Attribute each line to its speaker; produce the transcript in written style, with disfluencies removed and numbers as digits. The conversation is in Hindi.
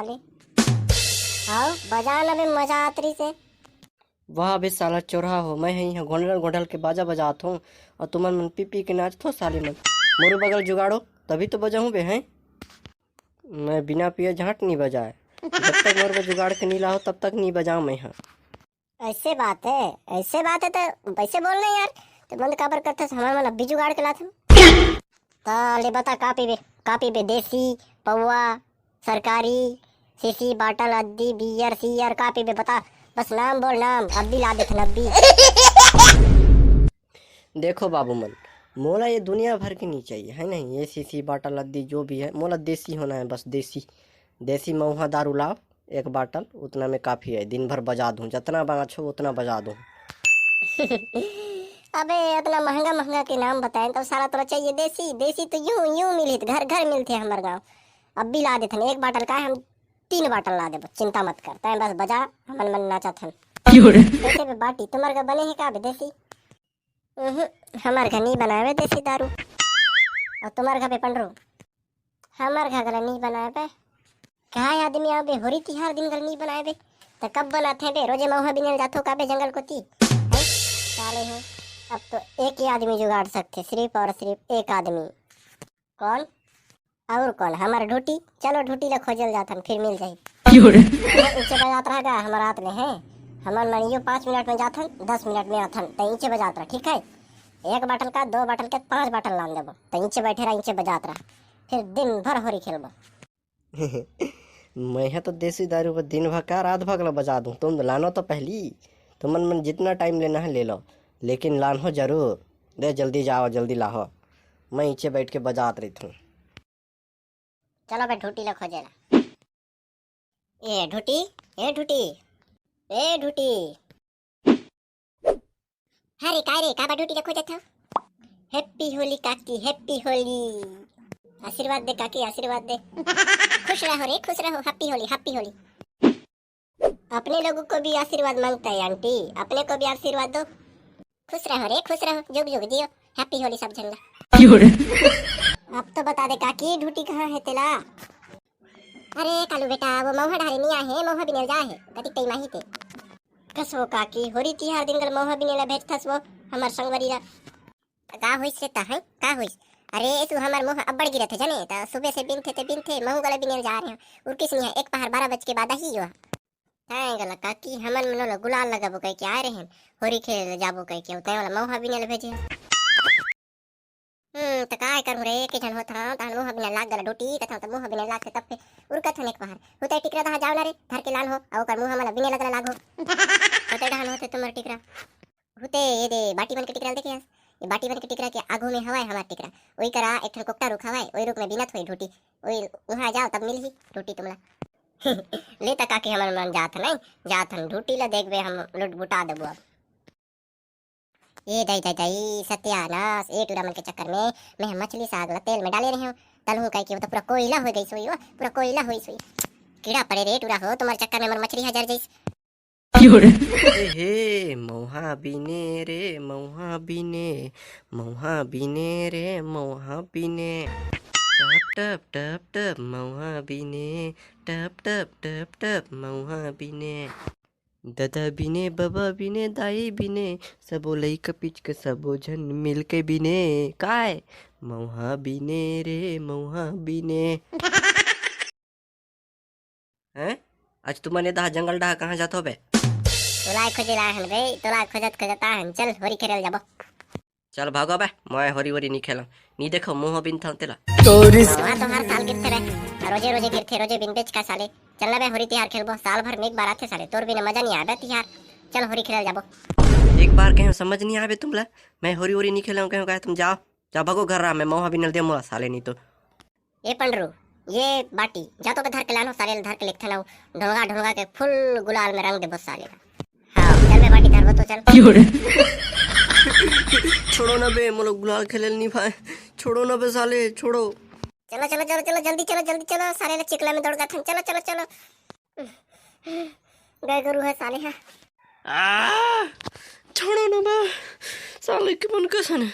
Speaker 1: साले। आओ बजा ना बे मजा आतरी से।
Speaker 2: वाह बे साला चोरहा हो, मैं यहाँ घोंडल घोंडल के बाजा बजात हूँ और तुम मन पी पी के नाच थो साले मन। मोरे बगल जुगाड़ो तभी तो बजाऊँ बे हैं। मैं बिना पिए झाट नहीं बजाए, जब तक मोरे पे जुगाड़ के नहीं लाओ तब तक नहीं बजाऊँ मैं यहाँ।
Speaker 1: ऐसे बात है, ऐसे बात है तो वैसे बोलना यार। तो बंद काबर करते हमारे मन अभी जुगाड़ के लाते ले बता का पी बे देसी पौवा सरकारी सीसी बाटल अद्दी बियर सीयर का पी बे बता। बस नाम बोल नाम, अब्बी ला देते नब्बी।
Speaker 2: देखो बाबू मन, मोला ये दुनिया भर की नहीं चाहिए है नहीं, ये सीसी बाटल अद्दी जो भी है मोला देसी होना है, बस देसी। देसी मऊहा दारू लाओ एक बाटल, उतना में काफ़ी है, दिन भर बजा दूँ, जितना बाँछो उतना बजा दूँ।
Speaker 1: अबे इतना महंगा महंगा के नाम बताए तो सारा तोरा चाहिए देसी। देसी तो यूं यूं मिली घर घर मिलते हमारे गाँव। अब भी ला देते एक बाटल का हम 3 बाटल ला देबो, चिंता मत कर। तैं बस बजा हमन मन नाचा थन। कैसे बे बाटी तुम्हारे का बने है का बे देसी? हमारे घर नहीं बनाए देसी दारू। और तुम्हारे घर पे पंडरू हमारे घर गला नहीं बनाए बे। कहा आदमी आओ बे होरी तिहार दिन गल नहीं बनाए बे तो कब बनाते बे? रोजे महुआ बिनल जातो का बे जंगल को ती साले हो। अब तो एक ही आदमी जुगाड़ सकते, सिर्फ और सिर्फ एक आदमी। कौन? और कौन? हमारा ढूटी। चलो ढूटी ला खोजल जाथन फिर मिल जाई। नीचे बजात रहेगा हमारा हाथ में है। हमार मनियो 5 मिनट में जाथन 10 मिनट में आथन तो नीचे बजात रहा, ठीक है? 1 बाटल का 2 बाटल के 5 बाटल लान देबो तो नीचे बैठे रहा, नीचे बजात रहा, फिर दिन भर होरी खेलबो।
Speaker 2: मैं तो देसी दारू पर दिन भर का रात भर बजा दूँ। तुम लानो तो पहली, तुम मन जितना टाइम लेना है ले लो, लेकिन लानो जरूर। दे जल्दी जाओ जल्दी लाहो, मैं नीचे बैठ के बजात रही हूँ।
Speaker 1: चलो बे ढूटी ला खोजेला। ए ढूटी ए ढूटी ए ढूटी। अरे काय रे का बा ढूटी ला खोजत हो? हैप्पी होली काकी, हैप्पी होली। आशीर्वाद दे काकी, आशीर्वाद दे। खुश रहो रे, खुश रहो। Happy Holi, happy Holi. अपने लोगों को भी आशीर्वाद मांगता है आंटी, अपने को भी आशीर्वाद दो। खुश रहो रे, खुश रहो, जुग जुग जियो। हैप्पी होली सब झंडा। अब तो बता दे काकी ढूटी कहाँ है तेला? अरे कालू बेटा वो मौहा ढारे नहीं आए, मौहा बिनेल जा है कति कई माही ते। कसो काकी होरी तिहार दिन गल मौहा बिनेला भेज थस वो हमार संगवरी रा। का होइस रे ता है का होइस? अरे सु हमार मोह अब्बड़ गिरत है जने त सुबह से बिनथे महू गला बिनेल जा रहे हैं। और किस नहीं है 1 पहर 12 बज के बाद ही जो ताए गला काकी हमन मनोला गुलाल लगाबो कह के आ रहे हैं, होरी खेल जाबो कह के उतै वाला मौहा बिनेल भेजे। त काय करू रे के जन होता तान मोह बिनेल लाग गला ढूटी कथा त मोह बिनेल लाग तब पे उरकत हन 1 पहर उतै टिकरा दा जावला रे धर के लान हो औ कर मुह मला बिनेल लगला लागो। उतै ढान होते तुमर टिकरा हुते ये दे बाटी बन के टिकरा देखे ये बाटी बन के टिकरा के आगू में हवाए हमार टिकरा ओई करा एक ठन कोकटा रुक हवाए ओई रुक में बिनत होई ढूटी ओई वहां जाओ तब मिलही ढूटी तुमला। ले तक के हमर मन जात नहीं जाथन ढूटी ला देखबे हम लुट बुटा देबो। अब ये दई दई दई सत्यानाश ए टूरा मन के चक्कर में मैं मछली साग ला तेल में डाले रहे हूं तलहू कह के वो तो पूरा कोयला हो गई सोई, वो पूरा कोयला होई सोई। कीड़ा पड़े रे टूरा हो तुम्हारे चक्कर में मर मछली हजार जैस।
Speaker 2: हे मौहा बिने रे मौहा बिने, मौहा बिने रे मौहा बिने, टप टप टप टप मौहा बिने, टप टप टप टप मौहा बिने। दादा बिने बाबा बिने दाई बिने, सबो लइका पिचक सबो झन मिल के बिने। काय मौहा बिने रे मौहा बिने। हैं आज तुमने दा जंगल डा कहाँ जातो बे?
Speaker 1: तोला खोजे लाहन रे, तोला खोजत खोजत आहन चल होरी खेल जाबो।
Speaker 2: चल भागो बे, मैं होरी वोरी नहीं खेला नहीं देखो मुंह बिन था तेला।
Speaker 1: वहां तो हर साल गिरते रहे, रोजे रोजे गिरते रोजे बिन बेच का साले। चलना बे होरी तिहार खेलबो, साल भर में एक बार आते साले, तोर बिना मजा नहीं आबे तिहार। चल होरी खेल जाबो।
Speaker 2: एक बार कहो समझ नहीं आवे तुमला, मैं होरी वोरी नहीं खेला कहो कहे तुम जाओ जा भागो घर रहा, मैं मोहा बिनल दे मोला साले नहीं तो।
Speaker 1: ए पंडरू ये बाटी जा तो बे धर के लानो साले धर के लिखथे ना ढोंगा ढोंगा के फुल गुलाल में रंग दे बस साले का। हां चल बे बाटी धरबो तो चल।
Speaker 2: छोड़ो ना बे मोला गुलाल खेलल नहीं भाई, छोड़ो ना बे साले छोड़ो।
Speaker 1: चलो चलो चलो चलो जल्दी चलो जल्दी चलो सारे ने चिकला में दौड़ गए थे। चलो चलो चलो गए गुरु है साले। हाँ
Speaker 2: छोड़ो ना बे साले के मन कैसा है।